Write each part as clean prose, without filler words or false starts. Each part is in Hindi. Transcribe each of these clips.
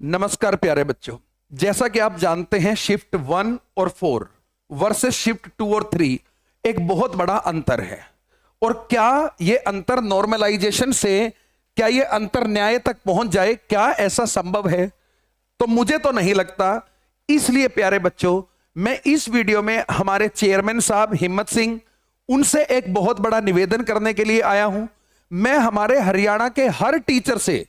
नमस्कार प्यारे बच्चों, जैसा कि आप जानते हैं शिफ्ट 1 और 4 वर्सेस शिफ्ट 2 और 3 एक बहुत बड़ा अंतर है। और क्या ये अंतर नॉर्मलाइजेशन से, क्या ये अंतर न्याय तक पहुंच जाए? क्या ऐसा संभव है? तो मुझे तो नहीं लगता। इसलिए प्यारे बच्चों, मैं इस वीडियो में हमारे चेयरमैन साहब हिम्मत सिंह, उनसे एक बहुत बड़ा निवेदन करने के लिए आया हूं। मैं हमारे हरियाणा के हर टीचर से,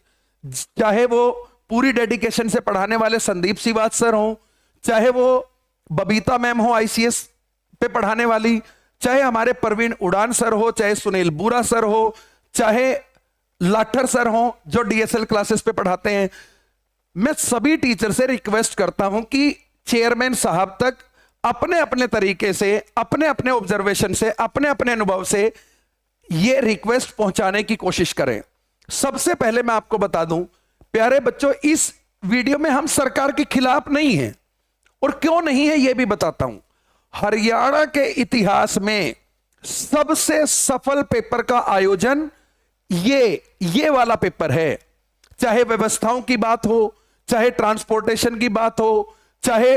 चाहे वो पूरी डेडिकेशन से पढ़ाने वाले संदीप सिवाच सर हो, चाहे वो बबीता मैम हो आईसीएस पे पढ़ाने वाली, चाहे हमारे प्रवीण उड़ान सर हो, चाहे सुनील बुरा सर हो, चाहे लाठर सर हो जो डीएसएल क्लासेस पे पढ़ाते हैं, मैं सभी टीचर से रिक्वेस्ट करता हूं कि चेयरमैन साहब तक अपने अपने तरीके से, अपने अपने ऑब्जर्वेशन से, अपने अपने अनुभव से ये रिक्वेस्ट पहुंचाने की कोशिश करें। सबसे पहले मैं आपको बता दूं प्यारे बच्चों, इस वीडियो में हम सरकार के खिलाफ नहीं हैं, और क्यों नहीं है यह भी बताता हूं। हरियाणा के इतिहास में सबसे सफल पेपर का आयोजन ये वाला पेपर है। चाहे व्यवस्थाओं की बात हो, चाहे ट्रांसपोर्टेशन की बात हो, चाहे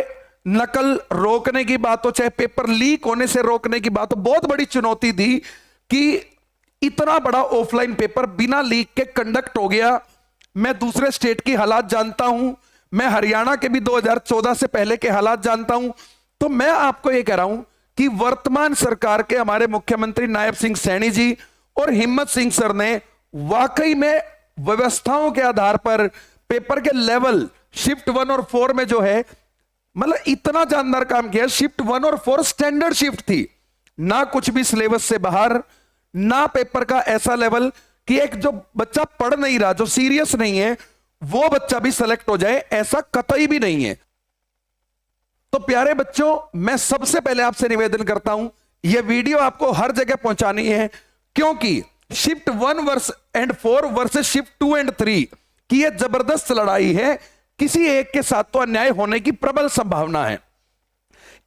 नकल रोकने की बात हो, चाहे पेपर लीक होने से रोकने की बात हो। बहुत बड़ी चुनौती थी कि इतना बड़ा ऑफलाइन पेपर बिना लीक के कंडक्ट हो गया। मैं दूसरे स्टेट की हालात जानता हूं, मैं हरियाणा के भी 2014 से पहले के हालात जानता हूं। तो मैं आपको यह कह रहा हूं कि वर्तमान सरकार के हमारे मुख्यमंत्री नायब सिंह सैनी जी और हिम्मत सिंह सर ने वाकई में व्यवस्थाओं के आधार पर पेपर के लेवल शिफ्ट 1 और 4 में जो है, मतलब इतना जानदार काम किया। शिफ्ट 1 और 4 स्टैंडर्ड शिफ्ट थी, ना कुछ भी सिलेबस से बाहर, ना पेपर का ऐसा लेवल कि एक जो बच्चा पढ़ नहीं रहा, जो सीरियस नहीं है, वो बच्चा भी सेलेक्ट हो जाए, ऐसा कतई भी नहीं है। तो प्यारे बच्चों, मैं सबसे पहले आपसे निवेदन करता हूं, यह वीडियो आपको हर जगह पहुंचानी है, क्योंकि shift 1 and 4 versus shift 2 and 3 की यह जबरदस्त लड़ाई है। किसी एक के साथ तो अन्याय होने की प्रबल संभावना है।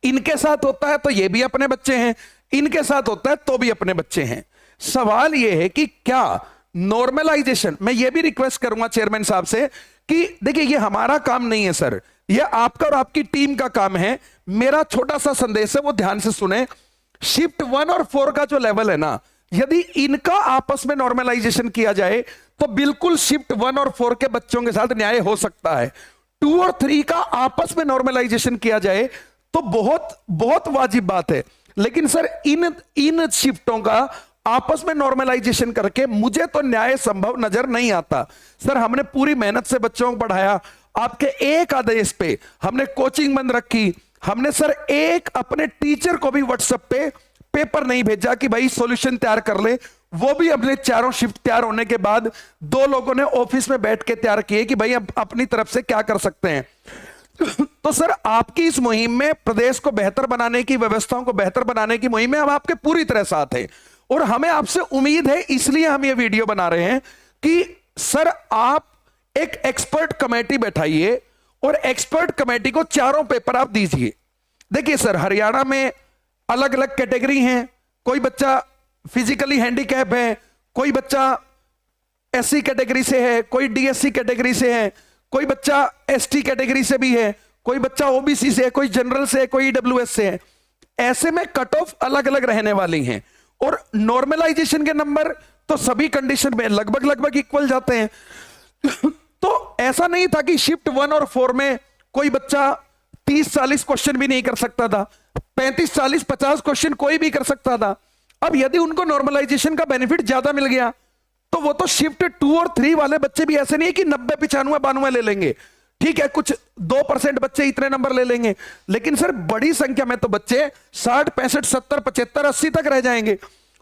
इनके साथ होता है तो ये भी अपने बच्चे हैं, इनके साथ होता है तो भी अपने बच्चे हैं। सवाल यह है कि क्या नॉर्मलाइजेशन, मैं ये भी रिक्वेस्ट करूंगा चेयरमैन साहब से कि देखिए ये हमारा काम नहीं है सर, ये आपका और आपकी टीम का काम है। मेरा छोटा सा संदेश है, वो ध्यान से सुने। शिफ्ट 1 और 4 का जो लेवल है ना, यदि इनका आपस में नॉर्मलाइजेशन किया जाए तो बिल्कुल शिफ्ट 1 और 4 के बच्चों के साथ न्याय हो सकता है। 2 और 3 का आपस में नॉर्मलाइजेशन किया जाए तो बहुत बहुत वाजिब बात है। लेकिन सर इन शिफ्टों का आपस में नॉर्मलाइजेशन करके मुझे तो न्याय संभव नजर नहीं आता। सर हमने पूरी मेहनत से बच्चों को पढ़ाया, आपके एक आदेश पे हमने कोचिंग बंद रखी, हमने सर एक अपने टीचर को भी व्हाट्सएप पे पेपर नहीं भेजा कि भाई सॉल्यूशन तैयार कर ले। वो भी अपने चारों शिफ्ट तैयार होने के बाद 2 लोगों ने ऑफिस में बैठ के तैयार किए कि भाई अब अपनी तरफ से क्या कर सकते हैं। तो सर आपकी इस मुहिम में, प्रदेश को बेहतर बनाने की, व्यवस्थाओं को बेहतर बनाने की मुहिम में हम आपके पूरी तरह साथ हैं, और हमें आपसे उम्मीद है, इसलिए हम ये वीडियो बना रहे हैं कि सर आप एक एक्सपर्ट कमेटी बैठाइए और एक्सपर्ट कमेटी को चारों पेपर आप दीजिए। देखिए सर, हरियाणा में अलग अलग कैटेगरी हैं। कोई बच्चा फिजिकली हैंडीकैप है, कोई बच्चा एससी कैटेगरी से है, कोई डीएससी कैटेगरी से है, कोई बच्चा एसटी कैटेगरी से भी है, कोई बच्चा ओबीसी से है, कोई जनरल से है, कोई ईडब्ल्यूएस से है। ऐसे में कट ऑफ अलग अलग रहने वाली हैं, और नॉर्मलाइजेशन के नंबर तो सभी कंडीशन में लगभग इक्वल जाते हैं। तो ऐसा नहीं था कि शिफ्ट 1 और 4 में कोई बच्चा 30-40 क्वेश्चन भी नहीं कर सकता था, 35-40-50 क्वेश्चन कोई भी कर सकता था। अब यदि उनको नॉर्मलाइजेशन का बेनिफिट ज्यादा मिल गया तो वो तो शिफ्ट 2 और 3 वाले बच्चे भी ऐसे नहीं है कि 90-95-92 ले लेंगे। ठीक है, कुछ 2% बच्चे इतने नंबर ले लेंगे, लेकिन सर बड़ी संख्या में तो बच्चे 60, 65, 70, 75, 80 तक रह जाएंगे,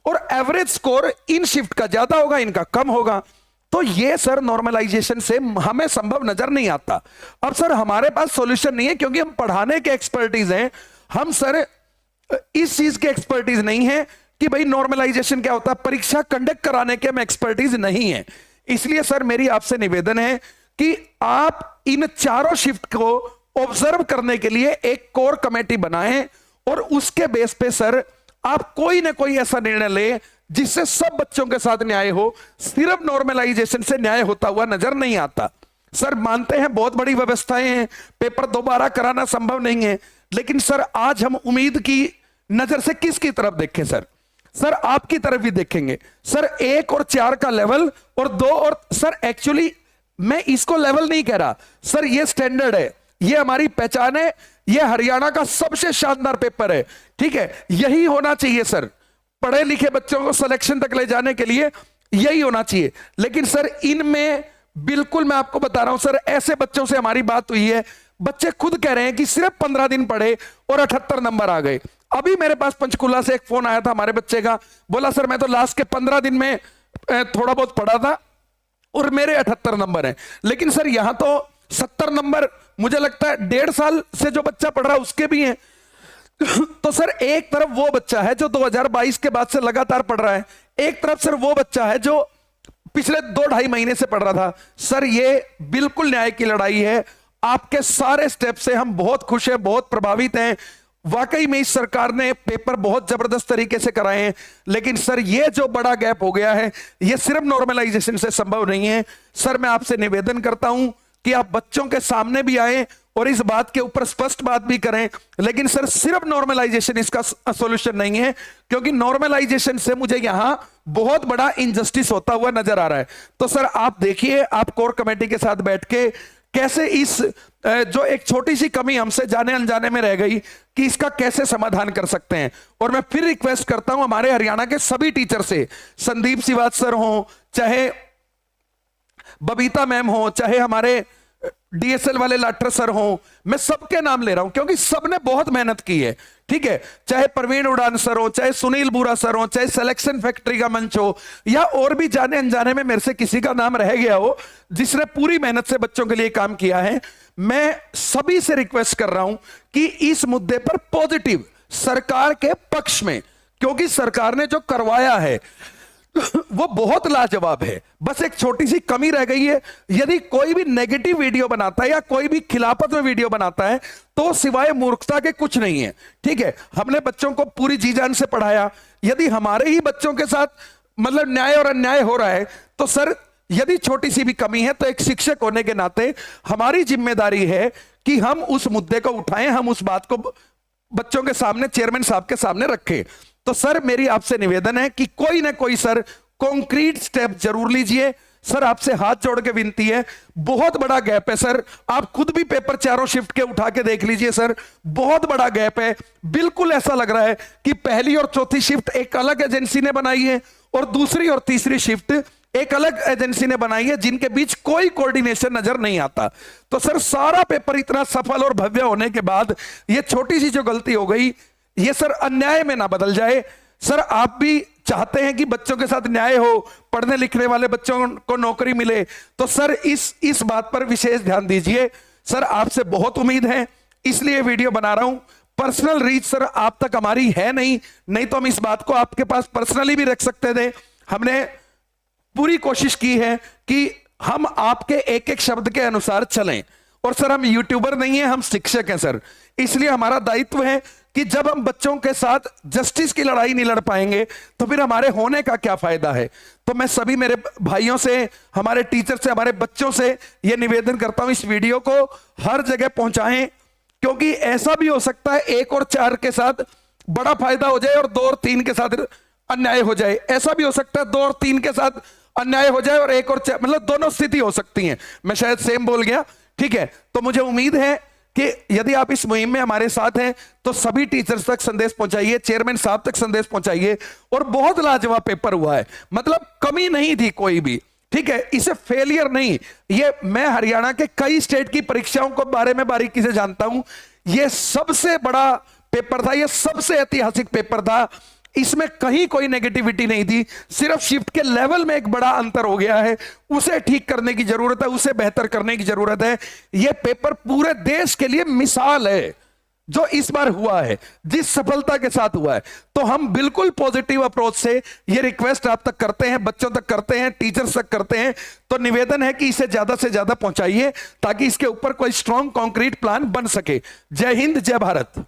और एवरेज स्कोर इन शिफ्ट का ज्यादा होगा, इनका कम होगा। तो ये सर नॉर्मलाइजेशन से हमें संभव नजर नहीं आता। अब सर हमारे पास सॉल्यूशन नहीं है, क्योंकि हम पढ़ाने के एक्सपर्टीज हैं, हम सर इस चीज के एक्सपर्टीज नहीं है कि भाई नॉर्मलाइजेशन क्या होता है, परीक्षा कंडक्ट कराने के हम एक्सपर्टीज नहीं है। इसलिए सर मेरी आपसे निवेदन है कि आप इन चारों शिफ्ट को ऑब्जर्व करने के लिए एक कोर कमेटी बनाएं, और उसके बेस पे सर आप कोई ना कोई ऐसा निर्णय लें जिससे सब बच्चों के साथ न्याय हो। सिर्फ नॉर्मलाइजेशन से न्याय होता हुआ नजर नहीं आता। सर मानते हैं बहुत बड़ी व्यवस्थाएं हैं, पेपर दोबारा कराना संभव नहीं है, लेकिन सर आज हम उम्मीद की नजर से किसकी तरफ देखें सर? सर आपकी तरफ ही देखेंगे सर। 1 और 4 का लेवल और 2 और सर एक्चुअली मैं इसको लेवल नहीं कह रहा सर, ये स्टैंडर्ड है, ये हमारी पहचान है, ये हरियाणा का सबसे शानदार पेपर है, ठीक है, यही होना चाहिए सर। पढ़े लिखे बच्चों को सिलेक्शन तक ले जाने के लिए यही होना चाहिए। लेकिन सर इनमें बिल्कुल मैं आपको बता रहा हूं सर, ऐसे बच्चों से हमारी बात हुई है, बच्चे खुद कह रहे हैं कि सिर्फ 15 दिन पढ़े और 78 नंबर आ गए। अभी मेरे पास पंचकुला से एक फोन आया था हमारे बच्चे का, बोला सर मैं तो लास्ट के 15 दिन में थोड़ा बहुत पढ़ा था और मेरे 78 नंबर हैं। लेकिन सर यहां तो 70 नंबर मुझे लगता है 1.5 साल से जो बच्चा पढ़ रहा है उसके भी हैं। तो सर एक तरफ वो बच्चा है जो 2022 के बाद से लगातार पढ़ रहा है, एक तरफ सर वो बच्चा है जो पिछले 2-2.5 महीने से पढ़ रहा था। सर ये बिल्कुल न्याय की लड़ाई है। आपके सारे स्टेप से हम बहुत खुश हैं, बहुत प्रभावित हैं। वाकई में इस सरकार ने पेपर बहुत जबरदस्त तरीके से कराए हैं। लेकिन सर ये जो बड़ा गैप हो गया है, ये सिर्फ नॉर्मलाइजेशन से संभव नहीं है। सर मैं आपसे निवेदन करता हूं कि आप बच्चों के सामने भी आए और इस बात के ऊपर स्पष्ट बात भी करें। लेकिन सर सिर्फ नॉर्मलाइजेशन इसका सॉल्यूशन नहीं है, क्योंकि नॉर्मलाइजेशन से मुझे यहां बहुत बड़ा इनजस्टिस होता हुआ नजर आ रहा है। तो सर आप देखिए, आप कोर कमेटी के साथ बैठ के कैसे इस जो एक छोटी सी कमी हमसे जाने अनजाने में रह गई कि इसका कैसे समाधान कर सकते हैं। और मैं फिर रिक्वेस्ट करता हूं हमारे हरियाणा के सभी टीचर से, संदीप सिवाच सर हो, चाहे बबीता मैम हो, चाहे हमारे डीएसएल वाले लाटर सर हो, मैं सबके नाम ले रहा हूं क्योंकि सबने बहुत मेहनत की है, ठीक है। चाहे प्रवीण उड़ान सर हो, चाहे सुनील बुरा सर हो, चाहे सिलेक्शन फैक्ट्री का मंच हो, या और भी जाने अनजाने में मेरे से किसी का नाम रह गया हो जिसने पूरी मेहनत से बच्चों के लिए काम किया है, मैं सभी से रिक्वेस्ट कर रहा हूं कि इस मुद्दे पर पॉजिटिव सरकार के पक्ष में, क्योंकि सरकार ने जो करवाया है वो बहुत लाजवाब है। बस एक छोटी सी कमी रह गई है, यदि कोई भी नेगेटिव वीडियो बनाता है या कोई भी खिलाफत में वीडियो बनाता है तो सिवाय मूर्खता के कुछ नहीं है, ठीक है। हमने बच्चों को पूरी जी जान से पढ़ाया, यदि हमारे ही बच्चों के साथ मतलब न्याय और अन्याय हो रहा है तो सर यदि छोटी सी भी कमी है तो एक शिक्षक होने के नाते हमारी जिम्मेदारी है कि हम उस मुद्दे को उठाएं, हम उस बात को बच्चों के सामने, चेयरमैन साहब के सामने रखें। तो सर मेरी आपसे निवेदन है कि कोई ना कोई सर कॉन्क्रीट स्टेप जरूर लीजिए। सर आपसे हाथ जोड़ के विनती है, बहुत बड़ा गैप है सर, आप खुद भी पेपर चारों शिफ्ट के उठा के देख लीजिए सर, बहुत बड़ा गैप है। बिल्कुल ऐसा लग रहा है कि पहली और चौथी शिफ्ट एक अलग एजेंसी ने बनाई है और दूसरी और तीसरी शिफ्ट एक अलग एजेंसी ने बनाई है, जिनके बीच कोई कोऑर्डिनेशन नजर नहीं आता। तो सर सारा पेपर इतना सफल और भव्य होने के बाद ये छोटी सी जो गलती हो गई, ये सर अन्याय में ना बदल जाए। सर आप भी चाहते हैं कि बच्चों के साथ न्याय हो, पढ़ने लिखने वाले बच्चों को नौकरी मिले, तो सर इस बात पर विशेष ध्यान दीजिए। सर आपसे बहुत उम्मीद है, इसलिए वीडियो बना रहा हूं। पर्सनल रीच सर आप तक हमारी है नहीं तो हम इस बात को आपके पास पर्सनली भी रख सकते थे। हमने पूरी कोशिश की है कि हम आपके एक एक शब्द के अनुसार चलें। और सर हम यूट्यूबर नहीं है, हम शिक्षक हैं सर, इसलिए हमारा दायित्व है कि जब हम बच्चों के साथ जस्टिस की लड़ाई नहीं लड़ पाएंगे तो फिर हमारे होने का क्या फायदा है। तो मैं सभी मेरे भाइयों से, हमारे टीचर से, हमारे बच्चों से यह निवेदन करता हूं, इस वीडियो को हर जगह पहुंचाएं, क्योंकि ऐसा भी हो सकता है 1 और 4 के साथ बड़ा फायदा हो जाए और 2 और 3 के साथ अन्याय हो जाए। ऐसा भी हो सकता है 2 और 3 के साथ अन्याय हो जाए और 1 और 4, मतलब दोनों स्थिति हो सकती है। मैं शायद सेम बोल गया, ठीक है। तो मुझे उम्मीद है कि यदि आप इस मुहिम में हमारे साथ हैं तो सभी टीचर्स तक संदेश पहुंचाइए, चेयरमैन साहब तक संदेश पहुंचाइए। और बहुत लाजवाब पेपर हुआ है, मतलब कमी नहीं थी कोई भी, ठीक है, इसे फेलियर नहीं। ये मैं हरियाणा के कई स्टेट की परीक्षाओं को बारे में बारीकी से जानता हूं, ये सबसे बड़ा पेपर था, ये सबसे ऐतिहासिक पेपर था, इसमें कहीं कोई नेगेटिविटी नहीं थी। सिर्फ शिफ्ट के लेवल में एक बड़ा अंतर हो गया है, उसे ठीक करने की जरूरत है, उसे बेहतर करने की जरूरत है। यह पेपर पूरे देश के लिए मिसाल है जो इस बार हुआ है, जिस सफलता के साथ हुआ है। तो हम बिल्कुल पॉजिटिव अप्रोच से ये रिक्वेस्ट आप तक करते हैं, बच्चों तक करते हैं, टीचर्स तक करते हैं। तो निवेदन है कि इसे ज्यादा से ज्यादा पहुंचाइए ताकि इसके ऊपर कोई स्ट्रॉन्ग कॉन्क्रीट प्लान बन सके। जय हिंद, जय भारत।